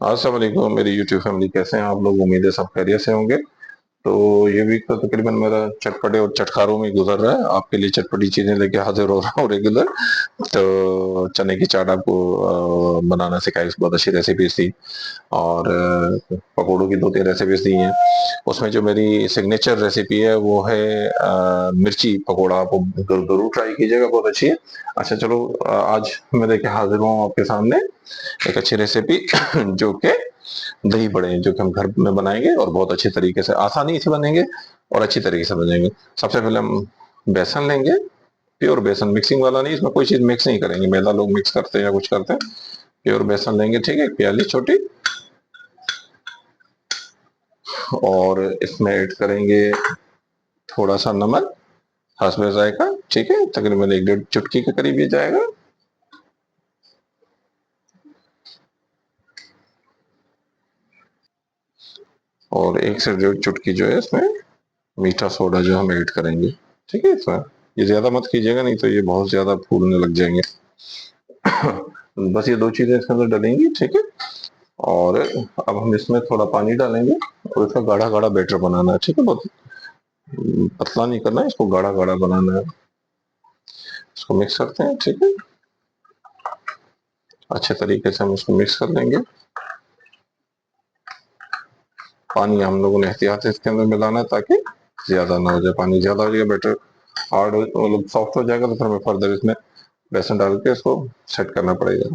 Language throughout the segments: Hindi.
अस्सलाम वालेकुम मेरी यूट्यूब फैमिली, कैसे हैं आप लोग? उम्मीद है सब खैरियत से होंगे। तो ये वीक तो तकरीबन मेरा चटपटे और चटखारों में गुजर रहा है। आपके लिए चटपटी चीजें लेके हाजिर हो रहा हूँ रेगुलर। तो चने की चाट आपको बनाना सिखाई, उसकी बहुत अच्छी रेसिपीज थी। और पकौड़ों की दो तीन रेसिपीज दी हैं। उसमें जो मेरी सिग्नेचर रेसिपी है वो है मिर्ची पकौड़ा। आप जरूर ट्राई कीजिएगा, बहुत अच्छी है। अच्छा चलो, आज मैं लेके हाजिर हूँ आपके सामने एक अच्छी रेसिपी जो कि दही बड़े हैं, जो कि हम घर में बनाएंगे और बहुत अच्छे तरीके से, आसानी से बनेंगे और अच्छी तरीके से बनेंगे। सबसे पहले हम बेसन लेंगे, प्योर बेसन, मिक्सिंग वाला नहीं, इसमें कोई चीज मिक्स नहीं करेंगे। मैदा लोग मिक्स करते हैं या कुछ करते हैं। प्योर बेसन लेंगे, ठीक है, एक प्याली छोटी। और इसमें ऐड करेंगे थोड़ा सा नमक, हसबे जायका, ठीक है, तकरीबन एक डेढ़ चुटकी के करीब ये जाएगा। और एक से डेढ़ चुटकी जो है इसमें मीठा सोडा जो हम ऐड करेंगे, ठीक है। इसमें ये ज्यादा मत कीजिएगा, नहीं तो ये बहुत ज्यादा फूलने लग जाएंगे। बस ये दो चीजें इसके अंदर डलेंगी, ठीक है। और अब हम इसमें थोड़ा पानी डालेंगे और इसका गाढ़ा गाढ़ा बैटर बनाना है, ठीक है। बहुत पतला नहीं करना है, इसको गाढ़ा गाढ़ा बनाना है। इसको मिक्स करते हैं, ठीक है। अच्छे तरीके से हम इसको मिक्स कर लेंगे। पानी हम लोगों ने एहतियात से इसके अंदर मिलाना है ताकि ज्यादा ना हो जाए। पानी ज्यादा हो जाएगा बैटर हार्ड मतलब सॉफ्ट हो जाएगा, तो फिर हमें फर्दर इसमें बेसन डाल के इसको सेट करना पड़ेगा।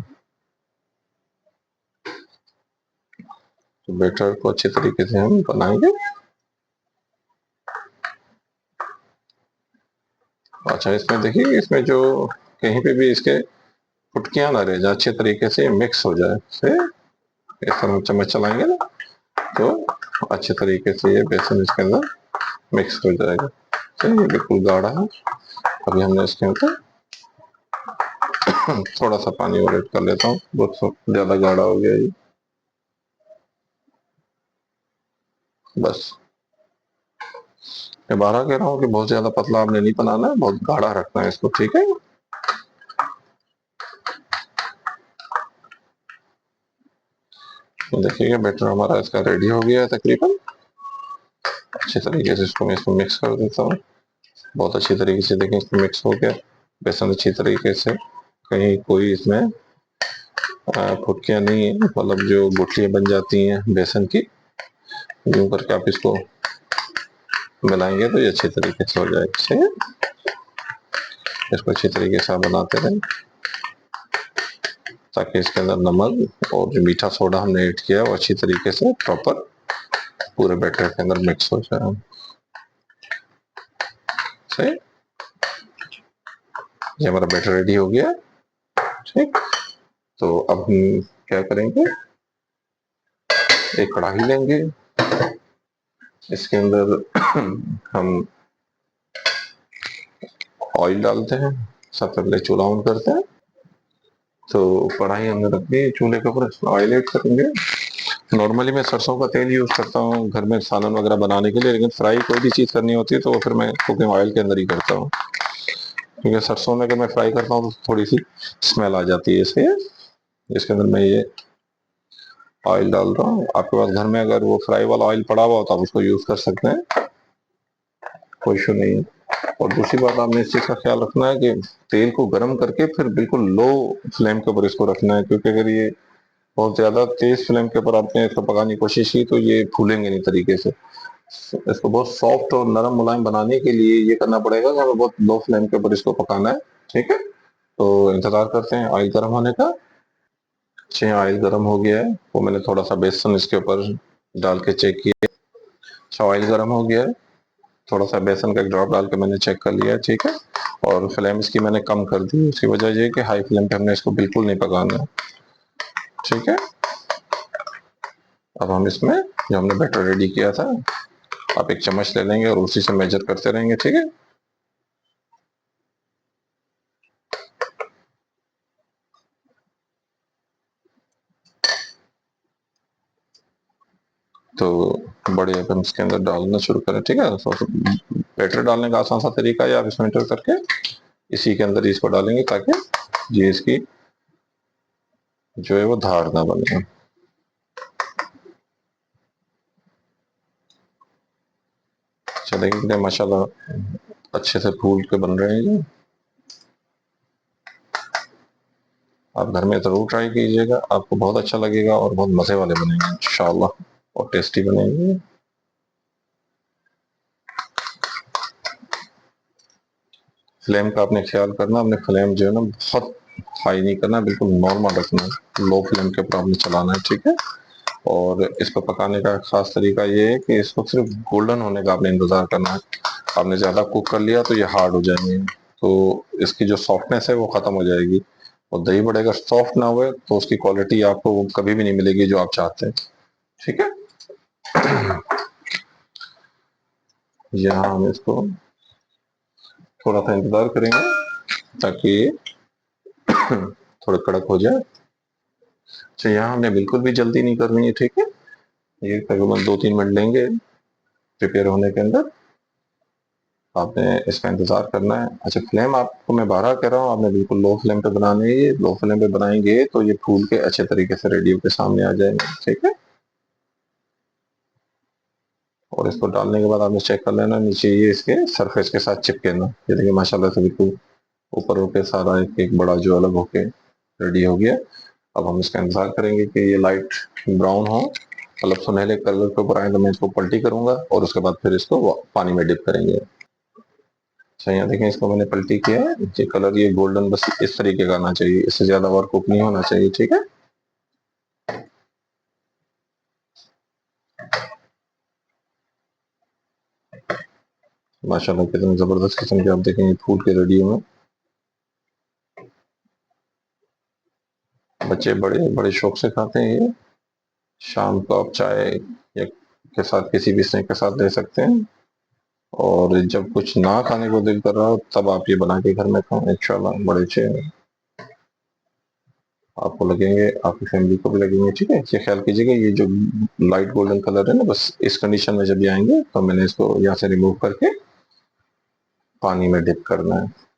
तो बैटर को अच्छे तरीके से हम बनाएंगे। अच्छा, इसमें देखिए, इसमें जो कहीं पे भी इसके फुटकियां ना रह जाए, अच्छे तरीके से मिक्स हो जाए से इस तरह चम्मच चलाएंगे ना, तो अच्छे तरीके से ये बेसन इसके अंदर मिक्स हो जाएगा। तो ये बिल्कुल गाढ़ा है। अभी हमने इसके अंदर थोड़ा सा पानी और ऐड कर लेता हूँ, बहुत ज्यादा गाढ़ा हो गया ये। बस मैं बारह कह रहा हूँ कि बहुत ज्यादा पतला आपने नहीं बनाना है, बहुत गाढ़ा रखना है इसको, ठीक है। तो देखिएगा बैटर हमारा इसका रेडी हो गया है तकरीबन। अच्छे तरीके से इसको मैं इसमें मिक्स कर देता हूँ। बहुत अच्छी तरीके से देखें, इसमें मिक्स हो गया बेसन अच्छी तरीके से। कहीं कोई इसमें फुटकियां नहीं है, मतलब जो गुठलियां बन जाती हैं बेसन की, यूं करके आप इसको मिलाएंगे तो ये अच्छे तरीके से हो जाएगा, ठीक है। इसको अच्छी तरीके से आप बनाते रहें ताकि इसके अंदर नमक और जो मीठा सोडा हमने ऐड किया है वो अच्छी तरीके से प्रॉपर पूरे बैटर के अंदर मिक्स हो जाए, सही। ये हमारा बैटर रेडी हो गया, ठीक। तो अब हम क्या करेंगे, एक कढ़ाई लेंगे, इसके अंदर हम ऑयल डालते हैं। सबसे पहले चूल्हा ऑन करते हैं। तो कढ़ाई हमने रख दी चूल्हे के ऊपर, इसमें ऑयल ऐड करेंगे। नॉर्मली मैं सरसों का तेल यूज करता हूँ घर में सालन वगैरह बनाने के लिए, लेकिन फ्राई कोई भी चीज करनी होती है तो फिर मैं कुकिंग ऑयल के अंदर ही करता हूँ। क्योंकि सरसों में अगर मैं फ्राई करता हूँ तो थोड़ी सी स्मेल आ जाती है, इसलिए इसके अंदर मैं ये ऑयल डाल रहा हूँ। आपके पास घर में अगर वो फ्राई वाला ऑयल पड़ा हुआ हो तो आप उसको यूज कर सकते हैं, कोई इशू नहीं है। और दूसरी बात, आपने इस चीज का ख्याल रखना है कि तेल को गर्म करके फिर बिल्कुल लो फ्लेम के ऊपर इसको रखना है, क्योंकि अगर ये बहुत ज्यादा तेज फ्लेम के ऊपर आपने इसको पकाने की कोशिश की तो ये फूलेंगे नहीं तरीके से। इसको बहुत सॉफ्ट और नरम मुलायम बनाने के लिए ये करना पड़ेगा कि हमें बहुत लो फ्लेम के ऊपर इसको पकाना है, ठीक है। तो इंतजार करते हैं ऑयल गर्म होने का। अच्छे, ऑयल गर्म हो गया है, वो मैंने थोड़ा सा बेसन इसके ऊपर डाल के चेक किया। अच्छा, ऑयल गर्म हो गया है, थोड़ा सा बेसन का एक ड्रॉप डाल के मैंने चेक कर लिया है, ठीक है। और फ्लेम इसकी मैंने कम कर दी, उसकी वजह ये है कि हाई फ्लेम पे हमने इसको बिल्कुल नहीं पकाना है, ठीक है। अब हम इसमें जो हमने बैटर रेडी किया था, आप एक चम्मच ले लेंगे और उसी से मेजर करते रहेंगे, ठीक है। तो बड़े अब हम इसके अंदर डालना शुरू करें, ठीक है। तो बैटर डालने का आसान सा तरीका है, आप इसमें एंटर करके इसी के अंदर इसको डालेंगे ताकि ये इसकी जो है वो धार ना बने। चलेंगे कितने माशाल्लाह अच्छे से फूल के बन रहे हैं ये। आप घर में जरूर ट्राई कीजिएगा, आपको बहुत अच्छा लगेगा और बहुत मजे वाले बनेंगे इंशाल्लाह, और टेस्टी बनेंगे। फ्लेम का आपने ख्याल करना, अपने फ्लेम जो है ना बहुत हाई नहीं करना, बिल्कुल नॉर्मल रखना है, लो फ्लेम के ऊपर आपने चलाना है, ठीक है। और इसको पकाने का खास तरीका ये है कि इसको सिर्फ गोल्डन होने का आपने इंतजार करना है। आपने ज्यादा कुक कर लिया तो ये हार्ड हो जाएंगे, तो इसकी जो सॉफ्टनेस है वो खत्म हो जाएगी। और दही बड़े अगर सॉफ्ट ना हुए तो उसकी क्वालिटी आपको कभी भी नहीं मिलेगी जो आप चाहते हैं, ठीक है। यहाँ हम इसको थोड़ा सा इंतजार करेंगे ताकि थोड़ा कड़क हो जाए। अच्छा, यहाँ हमें बिल्कुल भी जल्दी नहीं करनी है, ठीक है। ये तकरीबन 2-3 मिनट लेंगे प्रिपेयर होने के अंदर, आपने इसका इंतजार करना है। अच्छा, फ्लेम आपको मैं 12 कह रहा हूँ, आपने बिल्कुल लो फ्लेम पे बनानी है। लो फ्लेम पे बनाएंगे तो ये फूल के अच्छे तरीके से रेडी होकर सामने आ जाएंगे, ठीक है। और इसको डालने के बाद आपने चेक कर लेना नीचे ये इसके सरफेस के साथ चिपके ना। ये देखिए माशाल्लाह से बिल्कुल ऊपर होके सारा एक एक बड़ा जो अलग होके रेडी हो गया। अब हम इसका इंतजार करेंगे कि ये लाइट ब्राउन हो, मतलब सुनहरे कलर के ऊपर आए तो मैं इसको पलटी करूंगा और उसके बाद फिर इसको पानी में डिप करेंगे। अच्छा, यहाँ देखें इसको मैंने पलटी किया है, ये कलर ये गोल्डन बस इस तरीके का आना चाहिए, इससे ज्यादा और कुक नहीं होना चाहिए, ठीक है। माशाल्लाह कितने जबरदस्त किस्म के आप देखेंगे फूल के रेडी हुए। बच्चे बड़े बड़े शौक से खाते हैं ये। शाम को आप चाय या के साथ किसी भी स्नैक के साथ ले सकते हैं। और जब कुछ ना खाने को दिल कर रहा हो तब आप ये बना के घर में खाएं, इंशाल्लाह बड़े अच्छे आपको लगेंगे, आपकी फैमिली को भी लगेंगे, ठीक है। ये ख्याल कीजिएगा ये जो लाइट गोल्डन कलर है ना, बस इस कंडीशन में जब ये आएंगे तो मैंने इसको यहाँ से रिमूव करके पानी में डिप करना है।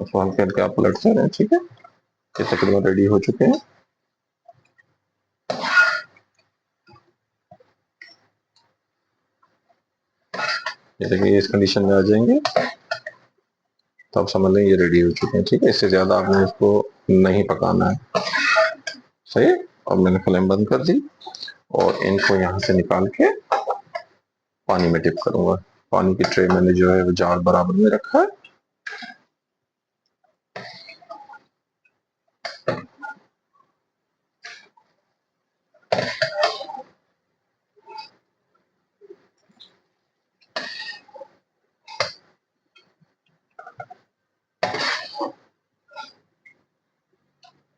उसको हल्के हल्के आप पलटते रहें, ठीक है। ये तकरीबन रेडी हो चुके हैं। ये देखिए इस कंडीशन में आ जाएंगे तो आप समझ लें ये रेडी हो चुके हैं, ठीक है। इससे ज्यादा आपने इसको नहीं पकाना है, सही है। और मैंने फ्लेम बंद कर दी और इनको यहाँ से निकाल के पानी में डिप करूंगा। पानी की ट्रे मैंने जो है वो जार बराबर में रखा है।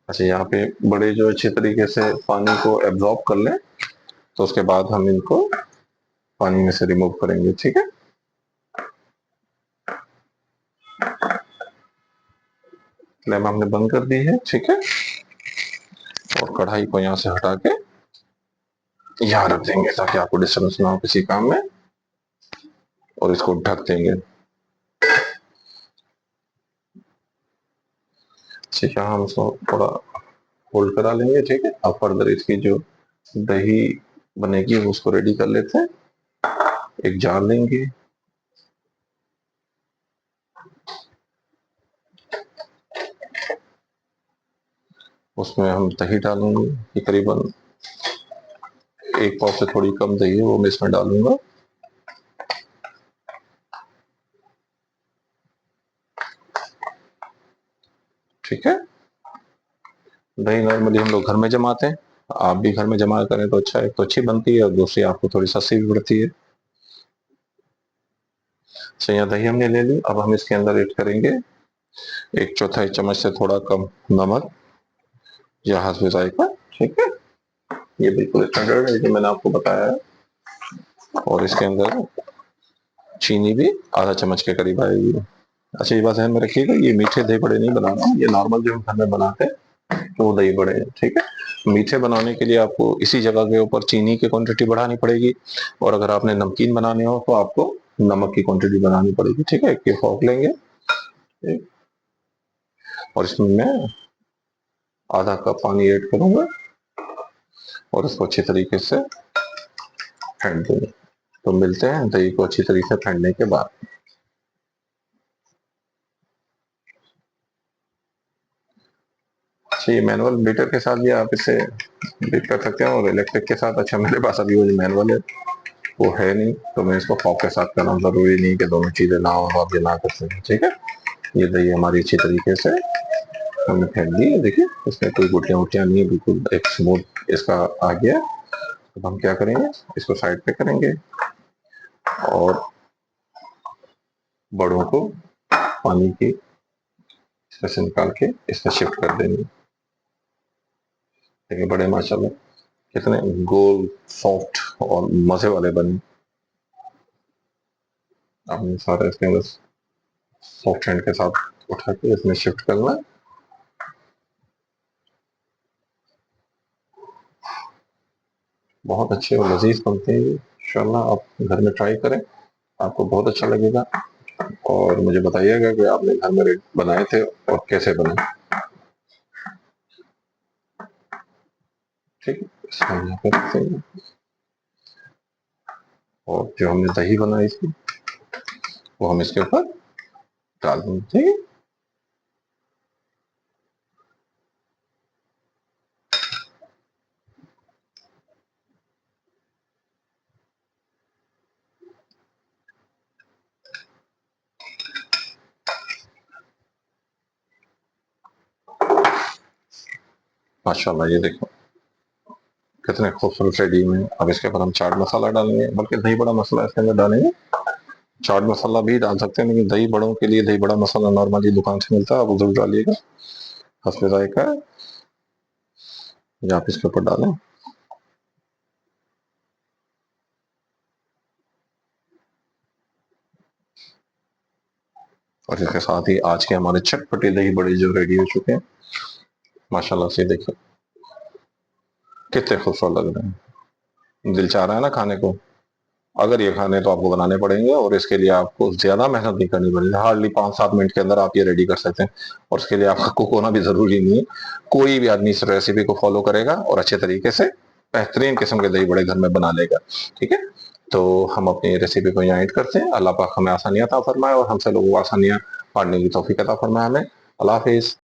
अच्छा, यहाँ पे बड़े जो अच्छे तरीके से पानी को एब्जॉर्ब कर लें तो उसके बाद हम इनको पानी में से रिमूव करेंगे, ठीक है। फ्लेम हमने बंद कर दी है, ठीक है। और कढ़ाई को यहाँ से हटा के यहाँ रख देंगे ताकि आपको डिस्टर्बेंस ना हो किसी काम में, और इसको ढक देंगे। ठीक है, हम इसको थोड़ा होल्ड करा लेंगे, ठीक है। अब फर्दर इसकी जो दही बनेगी उसको रेडी कर लेते हैं। एक जार लेंगे, उसमें हम दही डालेंगे। ये करीबन 1 पाव से थोड़ी कम दही है वो मैं इसमें डालूंगा, ठीक है। दही नॉर्मली हम लोग घर में जमाते हैं, आप भी घर में जमा करें तो अच्छा है, तो अच्छी बनती है और दूसरी आपको थोड़ी सस्ती भी पड़ती है। तो यहाँ दही हमने ले ली, अब हम इसके अंदर ऐड करेंगे 1/4 चम्मच से थोड़ा कम नमक या हस्बे जायका, ठीक है। ये बिल्कुल स्टैंडर्ड है जो मैंने आपको बताया है। और इसके अंदर चीनी भी आधा चम्मच के करीब आएगी। अच्छा, ये बात ध्यान में रखिएगा, ये मीठे दही बड़े नहीं बना रहा हूँ, ये नॉर्मल जो हम घर में बनाते हैं वो दही बड़े हैं, ठीक है। मीठे बनाने के लिए आपको इसी जगह के ऊपर चीनी की क्वांटिटी बढ़ानी पड़ेगी, और अगर आपने नमकीन बनाने हो तो आपको नमक की क्वांटिटी बढ़ानी पड़ेगी। ठीक है, एक फोक लेंगे और इसमें मैं आधा कप पानी ऐड करूंगा और इसको अच्छी तरीके से फेंट दूंगा। तो मिलते हैं दही को अच्छी तरीके से फेंटने के बाद। अच्छा, ये मैनुअल बीटर के साथ भी आप इसे बीट कर सकते हैं और इलेक्ट्रिक के साथ। अच्छा, मेरे पास अभी वो जो मैनुअल है वो है नहीं, तो मैं इसको फॉक के साथ कर रहा हूँ। जरूरी नहीं कि दोनों चीजें ना हो, आप ये ना कर सकें। ठीक है, ये दही हमारी अच्छी तरीके से हमने फेंट दी है। देखिए, इसमें कोई गुटियां उटियां नहीं है, बिल्कुल एक स्मूथ इसका आ गया। अब हम क्या करेंगे, इसको साइड पे करेंगे और बड़ों को पानी की इसमें से निकाल के इसमें शिफ्ट कर देंगे। देखिए बड़े माशाल्लाह कितने गोल, सॉफ्ट और मजे वाले बने। आपने सारा इसके अंदर सॉफ्ट हैंड के साथ उठा के इसमें शिफ्ट करना। बहुत अच्छे और लजीज बनते हैं। इंशाल्लाह आप घर में ट्राई करें, आपको बहुत अच्छा लगेगा और मुझे बताइएगा कि आपने घर में बनाए थे और कैसे बने। ठीक है, इसको हम यहाँ पे रखते हैं और जो हमने दही बनाई थी वो हम इसके ऊपर डाल देंगे। ठीक है, माशाल्लाह ये देखो कितने खूबसूरत रेडी में। अब इसके ऊपर हम चाट मसाला डालेंगे, बल्कि दही बड़ा मसाला इसके अंदर डालेंगे। चाट मसाला भी डाल सकते हैं, लेकिन दही बड़ों के लिए दही बड़ा मसाला नॉर्मली दुकान से मिलता है, आप जरूर डालिएगा, हस्बे जायका है। ये आप इसके ऊपर डालें और इसके साथ ही आज के हमारे चटपटे दही बड़े जो रेडी हो चुके हैं। माशाल्लाह से देखिए कितने खूबसूरत लग रहे हैं, दिल चाह रहा है ना खाने को। अगर ये खाने तो आपको बनाने पड़ेंगे और इसके लिए आपको ज्यादा मेहनत नहीं करनी पड़ेगी, हार्डली 5-7 मिनट के अंदर आप ये रेडी कर सकते हैं। और इसके लिए आपका कुक होना भी जरूरी नहीं है, कोई भी आदमी इस रेसिपी को फॉलो करेगा और अच्छे तरीके से बेहतरीन किस्म के दही बड़े घर में बना लेगा। ठीक है, तो हम अपनी रेसिपी को यहाँ एड करते हैं। अल्लाह पाक हमें आसानियां अता फरमाए और हम सब लोगों को आसानियां बांटने की तौफीक अता फरमाए हमें। अल्लाह हाफिज।